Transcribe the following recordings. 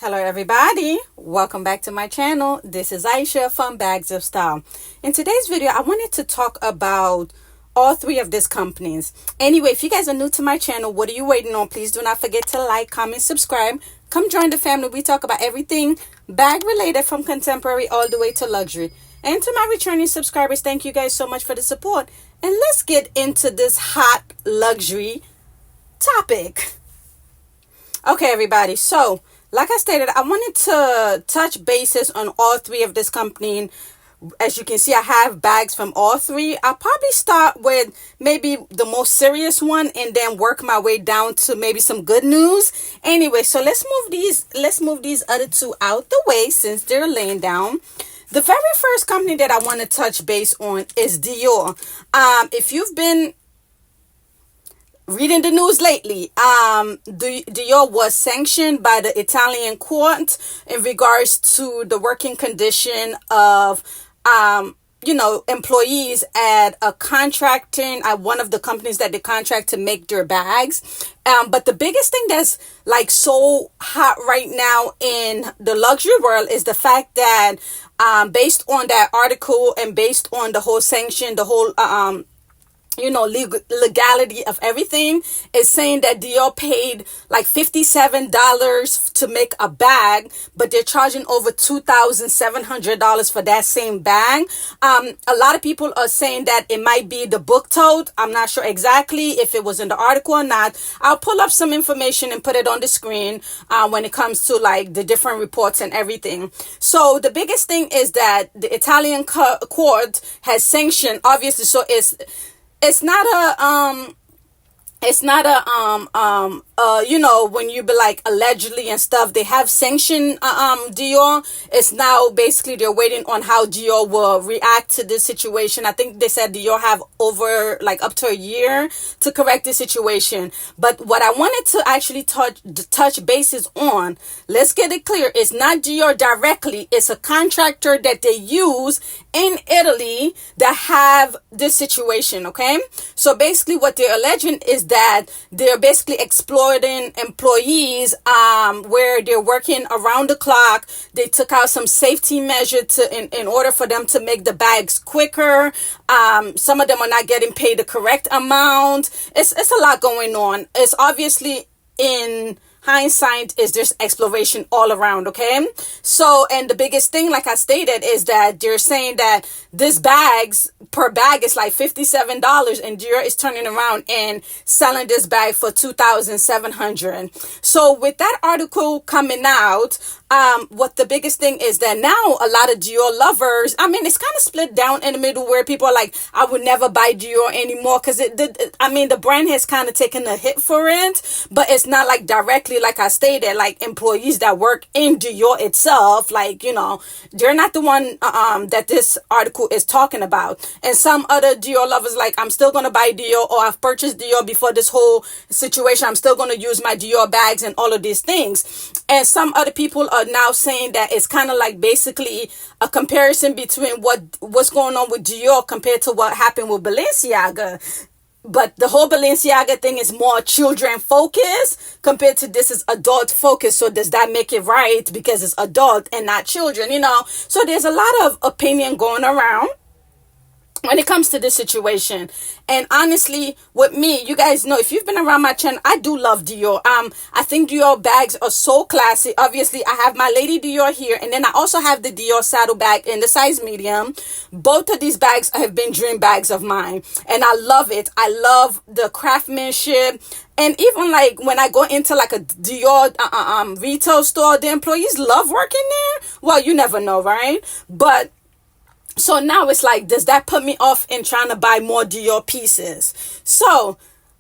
Hello everybody, welcome back to my channel. This is Aisha from Bags of Style. In today's video, I wanted to talk about all three of these companies. Anyway, if you guys are new to my channel, what are you waiting on? Please do not forget to like, comment, subscribe. Come join the family. We talk about everything bag related, from contemporary all the way to luxury. And to my returning subscribers, thank you guys so much for the support. And let's get into this hot luxury topic. Okay everybody, so like I stated, I wanted to touch bases on all three of this company. As you can see, I have bags from all three. I'll probably start with maybe the most serious one and then work my way down to maybe some good news. Anyway, so let's move these other two out the way since they're laying down. The very first company that I want to touch base on is Dior. If you've been reading the news lately, Dior was sanctioned by the Italian court in regards to the working condition of, employees at one of the companies that they contract to make their bags. But the biggest thing that's like so hot right now in the luxury world is the fact that, based on that article and based on the whole sanction, the whole, legality of everything, is saying that Dior paid like $57 to make a bag, but they're charging over $2,700 for that same bag. A lot of people are saying that it might be the book tote. I'm not sure exactly if it was in the article or not. I'll pull up some information and put it on the screen when it comes to like the different reports and everything. So the biggest thing is that the Italian court has sanctioned, obviously, so it's not when you be like allegedly and stuff, they have sanctioned Dior. It's now basically they're waiting on how Dior will react to this situation. I think they said Dior have over like up to a year to correct the situation. But what I wanted to actually touch bases on, let's get it clear, it's not Dior directly, it's a contractor that they use in Italy that have this situation. Okay, so basically what they're alleging is that they're basically exploiting employees, where they're working around the clock. They took out some safety measure in order for them to make the bags quicker. Some of them are not getting paid the correct amount. It's a lot going on. It's obviously, in hindsight, is there's exploration all around. Okay, so, and the biggest thing, like I stated, is that they're saying that this bags per bag is like $57, and Dior is turning around and selling this bag for $2,700. So with that article coming out, what the biggest thing is that now a lot of Dior lovers, I mean, it's kind of split down in the middle, where people are like, I would never buy Dior anymore, because the brand has kind of taken a hit for it, but it's not like directly, like I stated, like employees that work in Dior itself, like, they're not the one that this article is talking about. And some other Dior lovers like, I'm still going to buy Dior, or I've purchased Dior before this whole situation, I'm still going to use my Dior bags and all of these things. And some other people are now saying that it's kind of like basically a comparison between what's going on with Dior compared to what happened with Balenciaga. But the whole Balenciaga thing is more children focused compared to this is adult focused. So does that make it right because it's adult and not children, So there's a lot of opinion going around when it comes to this situation. And honestly, with me, you guys know, if you've been around my channel, I do love Dior. I think Dior bags are so classy. Obviously, I have my Lady Dior here, and then I also have the Dior saddle bag in the size medium. Both of these bags have been dream bags of mine, and I love it. I love the craftsmanship. And even like when I go into like a Dior retail store, the employees love working there. Well, you never know, right? But so now it's like, does that put me off in trying to buy more Dior pieces? So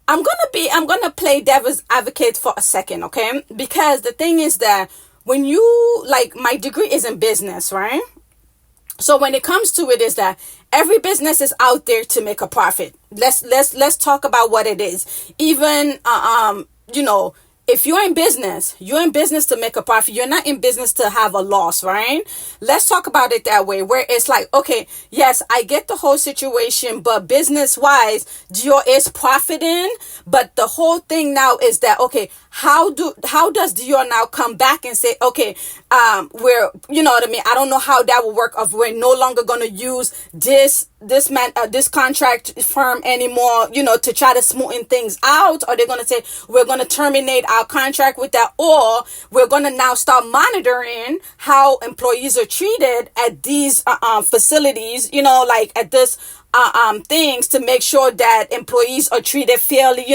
I'm gonna play devil's advocate for a second, okay? Because the thing is that when you, like, my degree is in business, right? So when it comes to it, is that every business is out there to make a profit. Let's talk about what it is. Even if you're in business to make a profit. You're not in business to have a loss, right? Let's talk about it that way, where it's like, okay, yes, I get the whole situation, but business wise, Dior is profiting. But the whole thing now is that, okay, how does Dior now come back and say, okay, we're, you know what I mean? I don't know how that will work. Of we're no longer going to use this contract firm anymore, to try to smoothen things out. Or they're going to say, we're going to terminate our contract with that, or we're going to now start monitoring how employees are treated at these facilities, like at this things, to make sure that employees are treated fairly,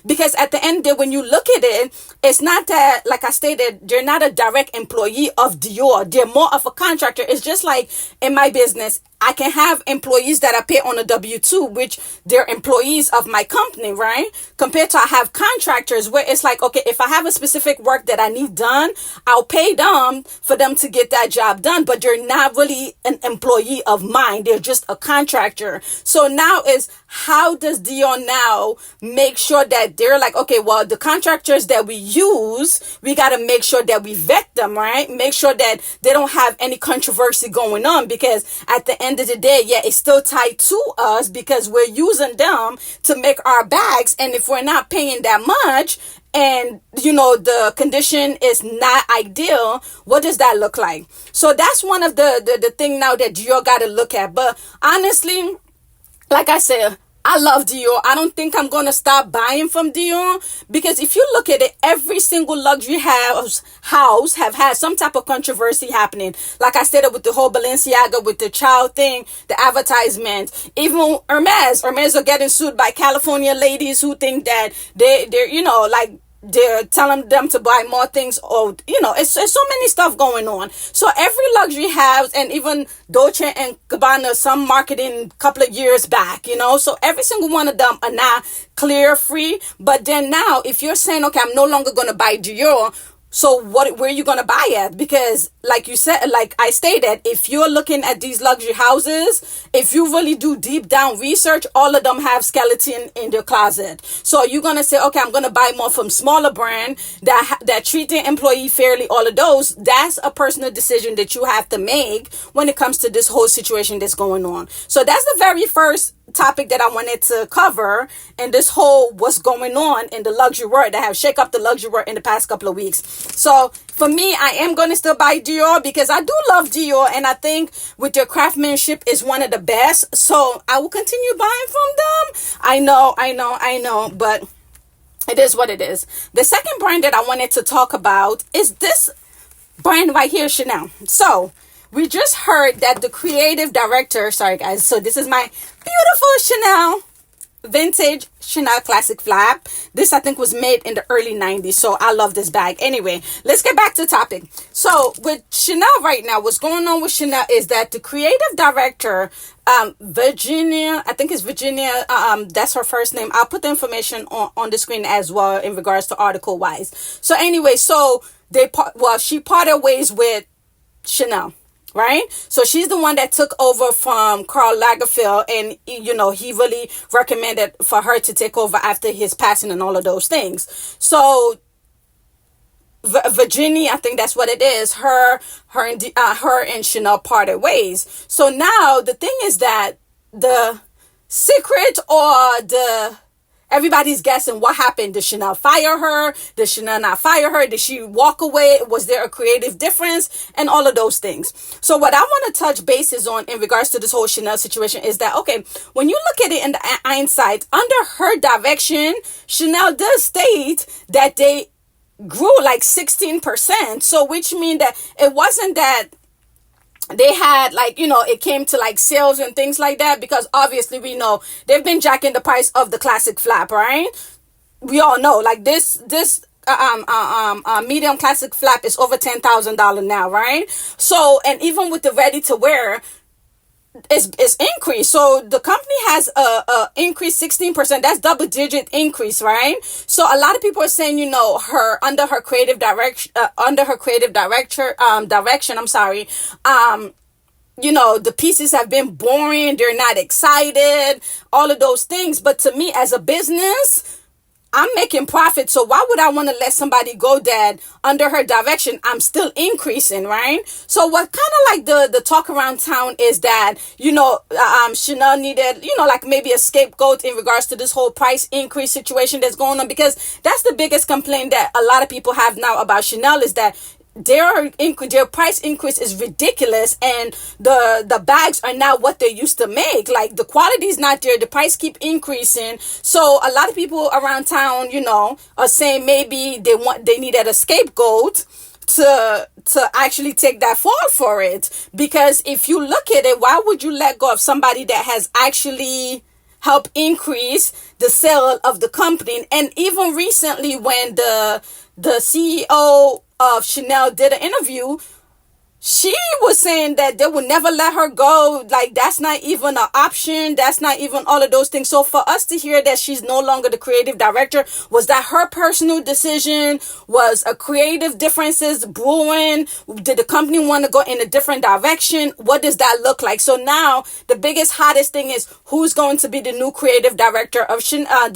because at the end of the day, when you look at it, it's not that, like I stated, they're not a direct employee of Dior. They're more of a contractor. It's just like in my business, I can have employees that I pay on a W-2, which they're employees of my company, right? Compared to I have contractors where it's like, okay, if I have a specific work that I need done, I'll pay them for them to get that job done, but they're not really an employee of mine. They're just a contractor. So now is, how does Dior now make sure that they're like, okay, well, the contractors that we use, we got to make sure that we vet them, right? Make sure that they don't have any controversy going on, because at the end of the day, yeah, it's still tied to us because we're using them to make our bags. And if we're not paying that much, and the condition is not ideal, what does that look like? So that's one of the thing now that Dior got to look at. But honestly, like I said, I love Dior. I don't think I'm going to stop buying from Dior, because if you look at it, every single luxury house have had some type of controversy happening. Like I said, with the whole Balenciaga, with the child thing, the advertisement, even Hermes are getting sued by California ladies who think that they're, like, they're telling them to buy more things, or it's so many stuff going on. So every luxury house, and even Dolce and Gabbana, some marketing couple of years back, so every single one of them are now clear free. But then now, if you're saying, okay, I'm no longer going to buy Dior, so where are you going to buy at? Because like you said, like I stated, if you're looking at these luxury houses, if you really do deep down research, all of them have skeleton in their closet. So you're going to say, okay, I'm going to buy more from smaller brand that treat their employee fairly. All of those, that's a personal decision that you have to make when it comes to this whole situation that's going on. So that's the very first topic that I wanted to cover, and this whole what's going on in the luxury world that have shake up the luxury world in the past couple of weeks. So for me, I am going to still buy Dior because I do love Dior, and I think with their craftsmanship is one of the best. So I will continue buying from them. I know, but it is what it is. The second brand that I wanted to talk about is this brand right here, Chanel. So we just heard that the creative director, sorry guys, so this is my beautiful Chanel, vintage Chanel classic flap. This I think was made in the early 90s, so I love this bag. Anyway, let's get back to the topic. So with Chanel right now, what's going on with Chanel is that the creative director, Virginia, I think it's Virginia, that's her first name. I'll put the information on the screen as well in regards to article wise. So anyway, so she parted ways with Chanel. Right? So she's the one that took over from Karl Lagerfeld, and he really recommended for her to take over after his passing and all of those things. So Virginia, I think that's what it is. Her and Chanel parted ways. So now the thing is that the secret, or everybody's guessing what happened. Did Chanel fire her? Did Chanel not fire her? Did she walk away? Was there a creative difference? And all of those things. So what I want to touch bases on in regards to this whole Chanel situation is that, okay, when you look at it in the hindsight, under her direction, Chanel does state that they grew like 16%. So which means that it wasn't that they had it came to like sales and things like that, because obviously we know they've been jacking the price of the classic flap, right? We all know like this medium classic flap is over $10,000 now, right? So, and even with the ready to wear, it's increased. So the company has a increase 16%. That's double digit increase, right? So a lot of people are saying, under her creative direction, the pieces have been boring. They're not excited, all of those things. But to me, as a business, I'm making profit, so why would I want to let somebody go that under her direction I'm still increasing, right? So what kind of like the talk around town is that, Chanel needed, like maybe a scapegoat in regards to this whole price increase situation that's going on, because that's the biggest complaint that a lot of people have now about Chanel, is that their price increase is ridiculous, and the bags are not what they used to make. Like, the quality is not there, the price keep increasing. So a lot of people around town, are saying maybe they needed a scapegoat to actually take that fall for it. Because if you look at it, why would you let go of somebody that has actually helped increase the sale of the company? And even recently, when the CEO of Chanel did an interview, she was saying that they would never let her go. Like, that's not even an option. That's not even all of those things. So for us to hear that she's no longer the creative director, was that her personal decision? Was a creative differences brewing? Did the company want to go in a different direction? What does that look like? So now the biggest, hottest thing is who's going to be the new creative director of Chanel,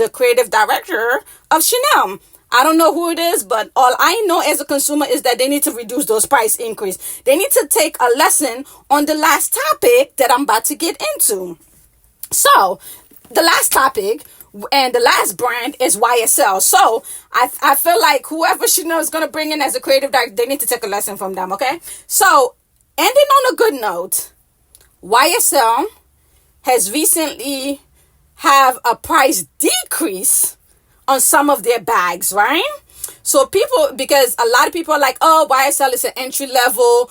I don't know who it is, but all I know as a consumer is that they need to reduce those price increase. They need to take a lesson on the last topic that I'm about to get into. So, the last topic and the last brand is YSL. So, I feel like whoever Chanel is going to bring in as a creative director, they need to take a lesson from them, okay? So, ending on a good note, YSL has recently have a price decrease on some of their bags, right? So because a lot of people are like, oh, YSL is an entry level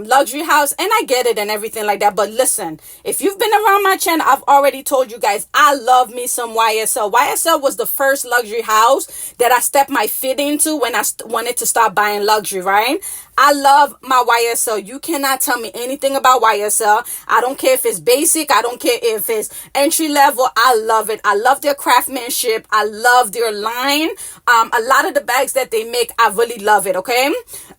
luxury house, and I get it and everything like that. But listen, if you've been around my channel, I've already told you guys, I love me some YSL. YSL was the first luxury house that I stepped my foot into when I wanted to start buying luxury, right? I love my YSL. You cannot tell me anything about YSL. I don't care if it's basic. I don't care if it's entry level. I love it. I love their craftsmanship. I love their line. A lot of the bags that they make, I really love it, okay?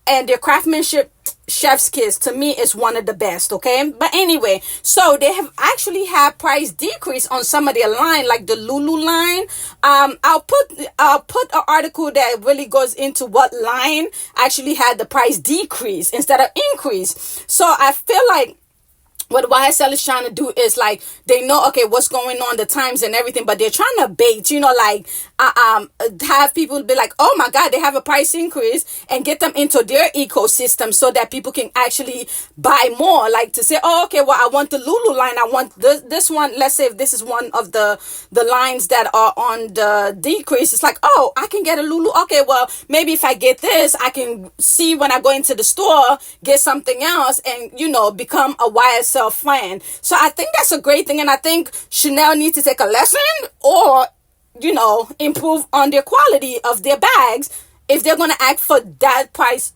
And their craftsmanship, chef's kiss, to me is one of the best, okay? But anyway, so they have actually had price decrease on some of their line, like the Lulu line. I'll put an article that really goes into what line actually had the price decrease instead of increase. So I feel like what YSL is trying to do is, like, they know, okay, what's going on, the times and everything, but they're trying to bait, have people be like, oh my God, they have a price increase, and get them into their ecosystem so that people can actually buy more. Like, to say, oh, okay, well, I want the Lulu line. I want this one. Let's say if this is one of the lines that are on the decrease, it's like, oh, I can get a Lulu. Okay, well, maybe if I get this, I can see when I go into the store, get something else, and, become a YSL fan. So I think that's a great thing, and I think Chanel needs to take a lesson, or improve on their quality of their bags if they're going to act for that price,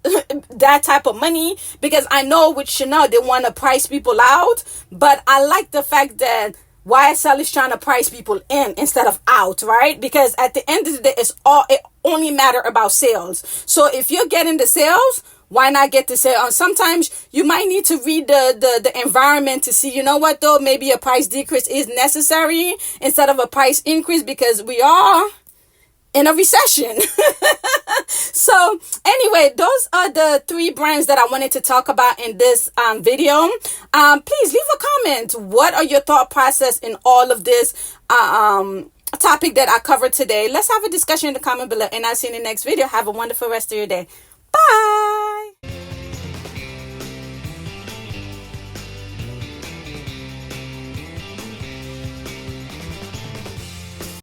that type of money. Because I know with Chanel, they want to price people out, but I like the fact that YSL is trying to price people in instead of out, right? Because at the end of the day, it only matter about sales. So if you're getting the sales, why not get to say, sometimes you might need to read the environment to see, what though, maybe a price decrease is necessary instead of a price increase, because we are in a recession. So anyway, those are the 3 brands that I wanted to talk about in this video. Please leave a comment. What are your thought process in all of this topic that I covered today? Let's have a discussion in the comment below, and I'll see you in the next video. Have a wonderful rest of your day. Bye.